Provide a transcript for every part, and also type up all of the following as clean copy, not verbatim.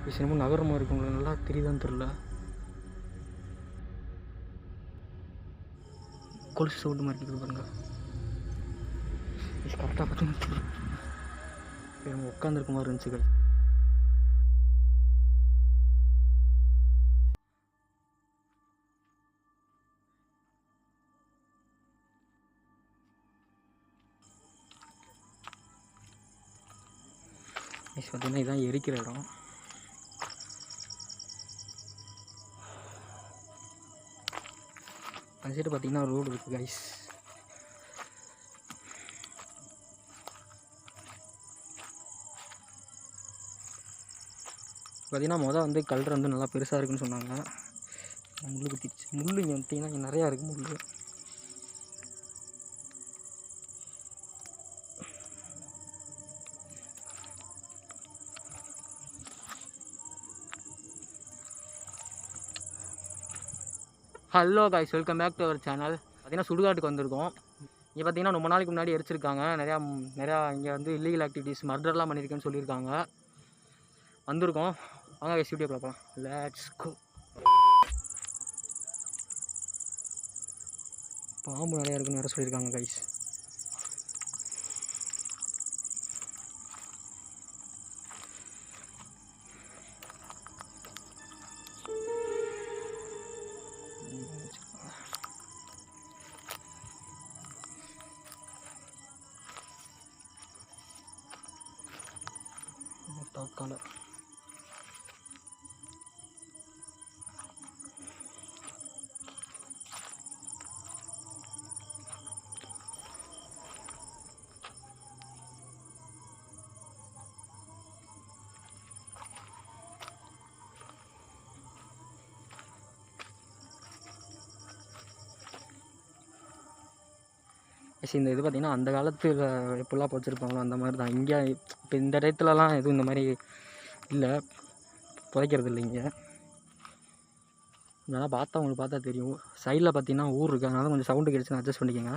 என்னமோ நகரமாக இருக்கு, உங்களுக்கு நல்லா தெரியுதான்னு தெரில. கொலுசு சவுண்டு மாதிரி இருக்குது பாருங்க. கரெக்டாக பார்த்தீங்கன்னா நம்ம உட்காந்துருக்க மாதிரி இருந்துச்சு. பார்த்தீங்கன்னா இதான் எரிக்கிற இடம். அந்த சைடு பார்த்தீங்கன்னா ரோடு இருக்குது கைஸ். பார்த்தீங்கன்னா வந்து கல்ற வந்து நல்லா பெருசாக இருக்குன்னு சொன்னாங்க. முள் குத்திடுச்சு. முள் இங்கே பார்த்தீங்கன்னா இங்கே நிறையா இருக்குது முள். Hello guys, welcome back to our channel. பார்த்தீங்கன்னா சுடுகாட்டுக்கு வந்திருக்கோம். இங்கே பார்த்தீங்கன்னா ரொம்ப நாளைக்கு முன்னாடி எரிச்சிருக்காங்க. நிறையா இங்கே வந்து இல்லீகல் ஆக்டிவிட்டீஸ் மர்டர்லாம் பண்ணியிருக்கேன்னு சொல்லியிருக்காங்க. வந்திருக்கோம், வாங்க கைஸ் வீடியோ பார்க்கலாம். Let's go. பாம்பு நிறையா இருக்குன்னு வேறு சொல்லியிருக்காங்க கைஸ். தாக்கால இந்த இது பார்த்திங்கன்னா அந்த காலத்தில் எப்படிலாம் புதைச்சிருப்பாங்களோ அந்த மாதிரி தான். இங்கே இப்போ இந்த டயத்துலலாம் எதுவும் இந்த மாதிரி இல்லை, புதைக்கிறது இல்லை இங்கே. இதெல்லாம் பார்த்தா உங்களுக்கு பார்த்தா தெரியும். சைடில் பார்த்தீங்கன்னா ஊர் இருக்குது, அதனால கொஞ்சம் சவுண்டு கிடைச்சுன்னா அட்ஜஸ்ட் பண்ணிக்கோங்க.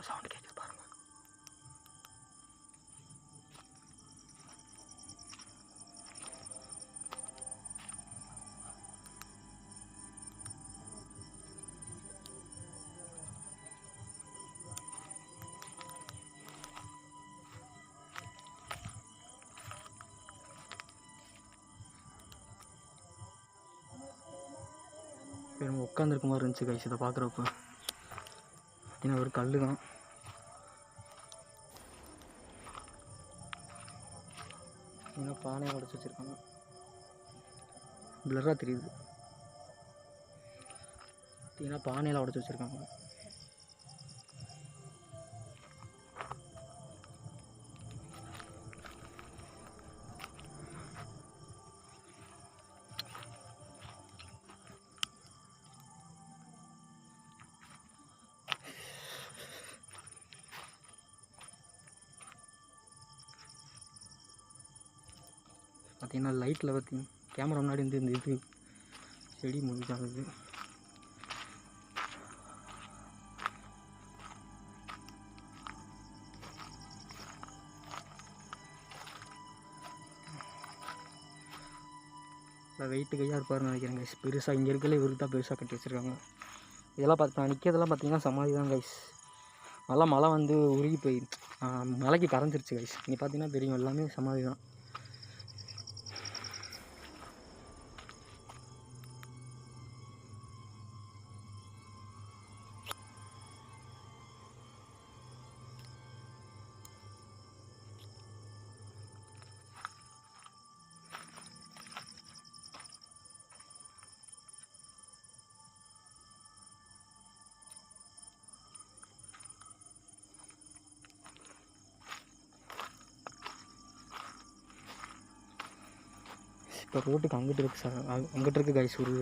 சவுண்டு கேட்குது பாருங்கள். நம்ம உட்காந்துருக்க மாதிரி இருந்துச்சு கைஸ். இதை பார்க்குறப்ப பார்த்தீங்கன்னா ஒரு கல் தான். இன்னும் பானையை உடச்சி வச்சுருக்காங்க, பிளராக தெரியுது. பார்த்தீங்கன்னா பானையில் உடச்சி வச்சுருக்காங்க. பார்த்தீங்கன்னா லைட்டில் பார்த்தீங்கன்னா கேமரா முன்னாடி வந்து இந்த இது செடி முடிஞ்சாகுது. வெயிட்டு கையாக இருப்பாருன்னு நினைக்கிறேன் கைஸ். பெருசாக இங்கே இருக்கல இவருக்கு தான் பெருசாக கட்டி வச்சுருக்காங்க. இதெல்லாம் பார்த்து நிற்கிறதெல்லாம் பார்த்தீங்கன்னா சமாதி தான் கைஸ். நல்லா மழை வந்து உருகி போய் மலைக்கு கரைஞ்சிருச்சு கைஸ். இங்கே பார்த்தீங்கன்னா தெரியும், எல்லாமே சமாதி தான். இப்போ ரோட்டுக்கு அங்கிட்டு இருக்குது சார், அங்கிட்டு இருக்குது கைஸ் ஒரு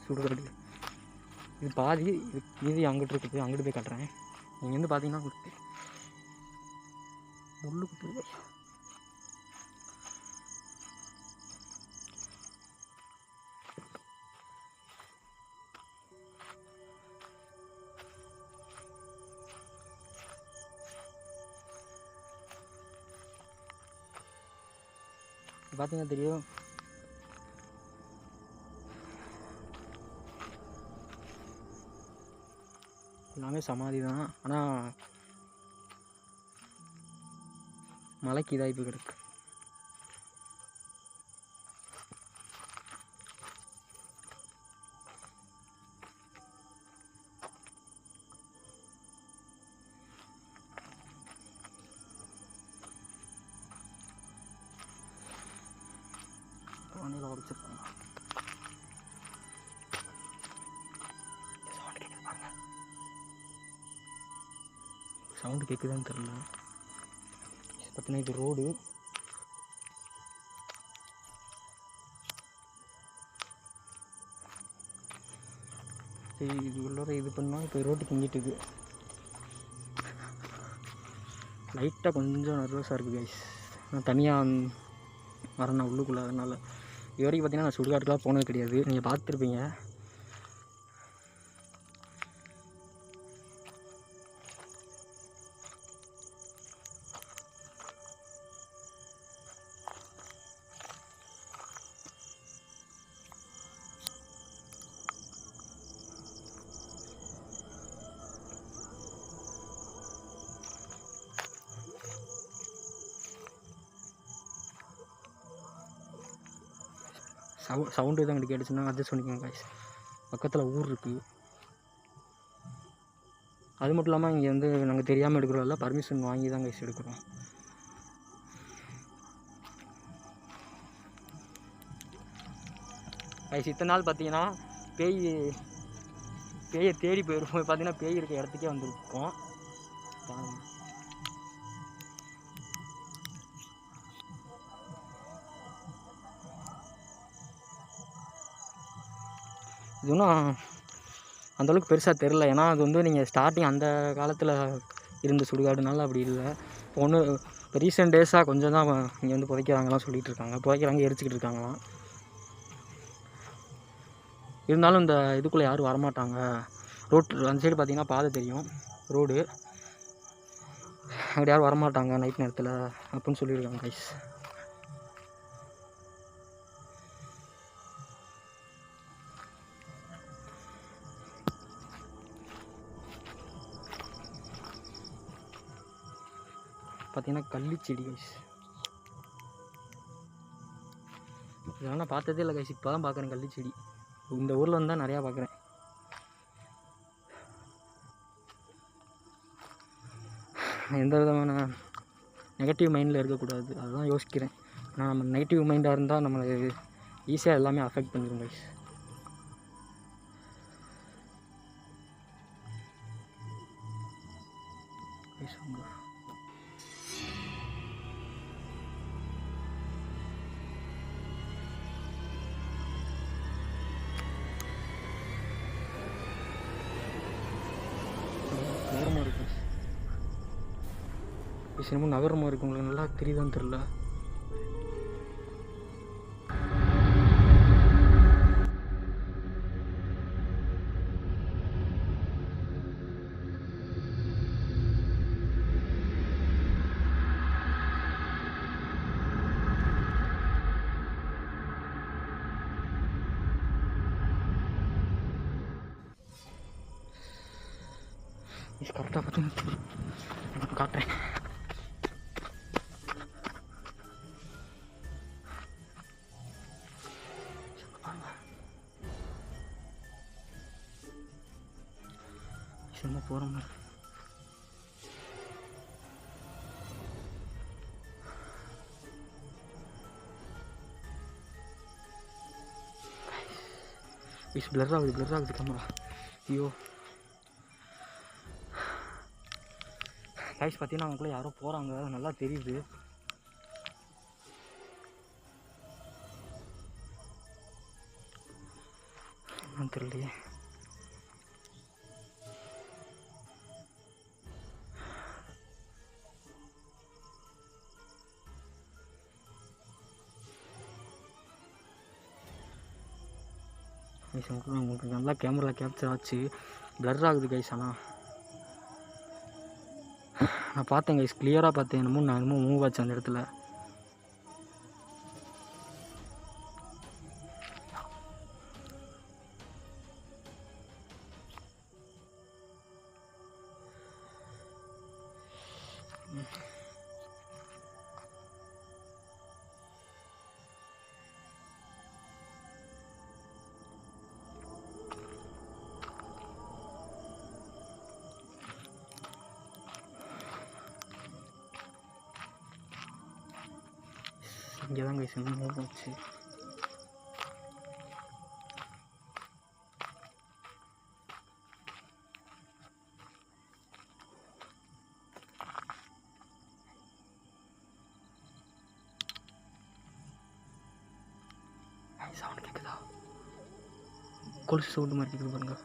சுடுகாடு. இது பாதி, இது அங்கிட்டு இருக்குது. அங்கிட்டு போய் காட்டுறேன். நீங்கள் வந்து பார்த்தீங்கன்னா முள்ளு குத்துது. பார்த்தீங்கன்னா தெரியும். எல்லாமே சமாதி தான். ஆனால் மலைக்கு இதாகிப்பு கிடக்கு. உடைச்சிருக்காங்க. சவுண்டு கேட்குதான்னு தெரியல. பார்த்தீங்கன்னா இது ரோடு. இது உள்ளோட இது பண்ணால் இப்போ ரோட்டுக்கு இங்கிட்டுது. லைட்டாக கொஞ்சம் நர்வஸாக இருக்குது கைஸ். நான் தனியாக வரேன் உள்ளுக்குள்ளே. அதனால் இது வரைக்கும் பார்த்தீங்கன்னா நான் சுடுகாட்டுக்கெலாம் போனது கிடையாது. நீங்கள் பார்த்துருப்பீங்க. சவுண்டு எதுவும் எங்களுக்கு கேட்டுச்சுன்னா அட்ஜஸ்ட் பண்ணிக்கோங்க கைஸ். பக்கத்தில் ஊர் இருக்குது. அது மட்டும் இல்லாமல் இங்கே வந்து நாங்கள் தெரியாமல் எடுக்கிறோம்ல, பர்மிஷன் வாங்கி தான் கைஸ் எடுக்கிறோம். கைஸ் இத்தனை நாள் பார்த்தீங்கன்னா பேயை தேடி போயிருப்போம். பார்த்தீங்கன்னா பேய் இருக்க இடத்துக்கே வந்துருக்கோம். இது ஒன்றும் அந்தளவுக்கு பெருசாக தெரில. ஏன்னா அது வந்து நீங்கள் ஸ்டார்டிங் அந்த காலத்தில் இருந்த சுடுகாடுனால அப்படி இல்லை. இப்போ ஒன்று இப்போ ரீசெண்ட் டேஸாக கொஞ்சம் தான் இங்கே வந்து புதைக்கிறாங்கலாம் சொல்லிகிட்டு இருக்காங்க. புதைக்கிறாங்க, எரிச்சிக்கிட்டு இருக்காங்களாம். இருந்தாலும் இந்த இதுக்குள்ளே யாரும் வரமாட்டாங்க. ரோட்டு அந்த சைடு பார்த்திங்கன்னா பாதை தெரியும், ரோடு. அப்படி யாரும் வரமாட்டாங்க நைட் நேரத்தில் அப்படின்னு சொல்லியிருக்காங்க கைஸ். பார்த்தீங்கன்னா கள்ளிச்செடி கைஸ். இதெல்லாம் நான் பார்த்ததே இல்லை கைஸ். இப்போ தான் பார்க்குறேன் கள்ளிச்செடி. இந்த ஊரில் வந்து தான் நிறையா பார்க்குறேன். எந்த விதமான நெகட்டிவ் மைண்டில் இருக்கக்கூடாது, அதுதான் யோசிக்கிறேன். ஆனால் நம்ம நெகட்டிவ் மைண்டாக இருந்தால் நம்மளை ஈஸியாக எல்லாமே அஃபெக்ட் பண்ணிடும் கைஸ். நகரமாக இருக்கு. என்னமோ நகரமாக இருக்கு. உங்களுக்கு நல்லா தெரியுதான்னு தெரில. கரெக்டாக பார்த்து காட்டுறேன். சும்மா போகிற மாதிரி பிளர் ஆகுது கேமரா. ஐயோ கைஸ், பார்த்தீங்கன்னா அவங்களுக்குள்ள யாரோ போகிறாங்க, நல்லா தெரியுது. என்னன்னு தெரியலையே. உங்களுக்கு நல்லா கேமரா கேப்சர் ஆச்சு. பிளர் ஆகுது கைஸ். ஆனால் நான் பார்த்தேன் கைஸ், கிளியராக பார்த்தேன். என்னமோ மூவ் ஆச்சு அந்த இடத்துல. இங்கே தான் கைஸ் இன்னும் போச்சு. சவுண்ட் கேட்குதா? கொலுசு சவுண்டு மாதிரி கேட்குது பாருங்க.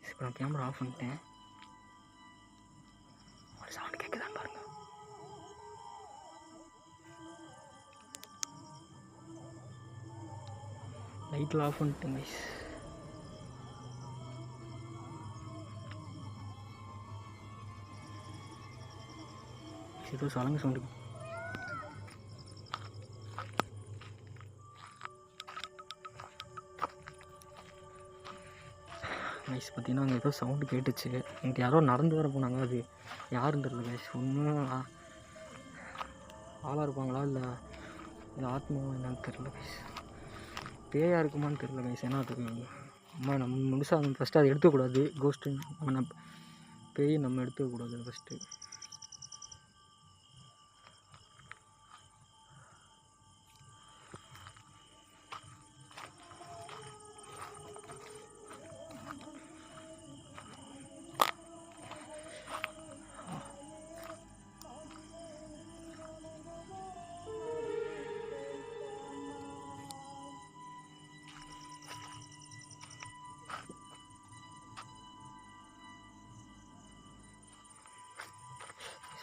இப்போ நான் கேமரா ஆஃப் பண்ணிட்டேன். ஒரு சவுண்ட் கேட்குதான்னு பாருங்க. லைட்டில் ஆஃப் பண்ணிட்டேன் கைஸ். ஏதோ சலங்கு சவுண்டு. கைஸ் பார்த்தீங்கன்னா அங்கே ஏதோ சவுண்டு கேட்டுச்சு. எங்கிட்ட யாரோ நடந்து வர போனாங்க. அது யாருன்னு தெரியல கைஸ். ஒன்றும் ஆளாக இருப்பாங்களா இல்லை ஆத்மாவா என்னன்னு தெரியல கைஸ். பேயாக இருக்குமான்னு தெரியல கைஸ். ஏன்னா அது நம்ம முழுசாக ஃபஸ்ட்டு அதை எடுத்துக்கூடாது. கோஸ்ட்டு நம்ம பேய் நம்ம எடுத்துக்கக்கூடாது ஃபஸ்ட்டு.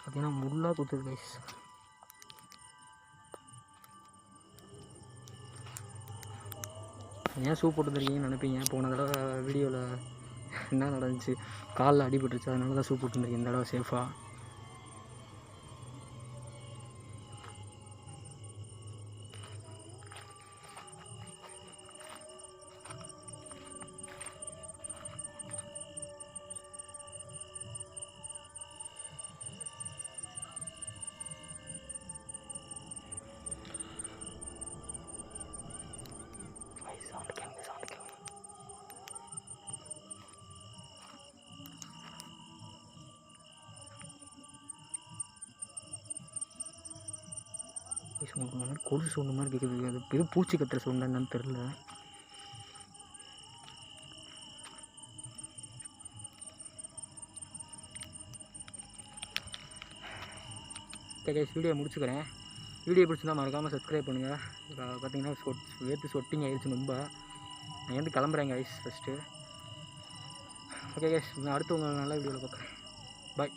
பார்த்தீங்கன்னா முள்ளாக குத்துது கைஸ். ஏன் ஷூ போட்டுருக்கீங்கன்னு நினைப்பீங்க. போன தடவை வீடியோவில் என்ன நடந்துச்சு, காலில் அடிபட்டுருச்சு. அதனால தான் ஷூ போட்டுருக்கேன் இந்த தடவை சேஃபாக. கொலுசு சவுண்டு மாதிரி கேட்குது. அது எதுவும் பூச்சி கத்துற சவுண்டா என்னன்னு தெரில. கைஸ் வீடியோ முடிச்சுக்கிறேன். வீடியோ பிடிச்சிருந்தா மறக்காமல் சப்ஸ்கிரைப் பண்ணுங்கள். பார்த்தீங்கன்னா வேர்த்து சொட்டிங் ஆகிடுச்சு ரொம்ப. நான் வந்து கிளம்புறேன் கைஸ் ஃபஸ்ட்டு. ஓகே கைஸ், நான் அடுத்து உங்களை நல்ல வீடியோவில் பார்க்குறேன். பாய்.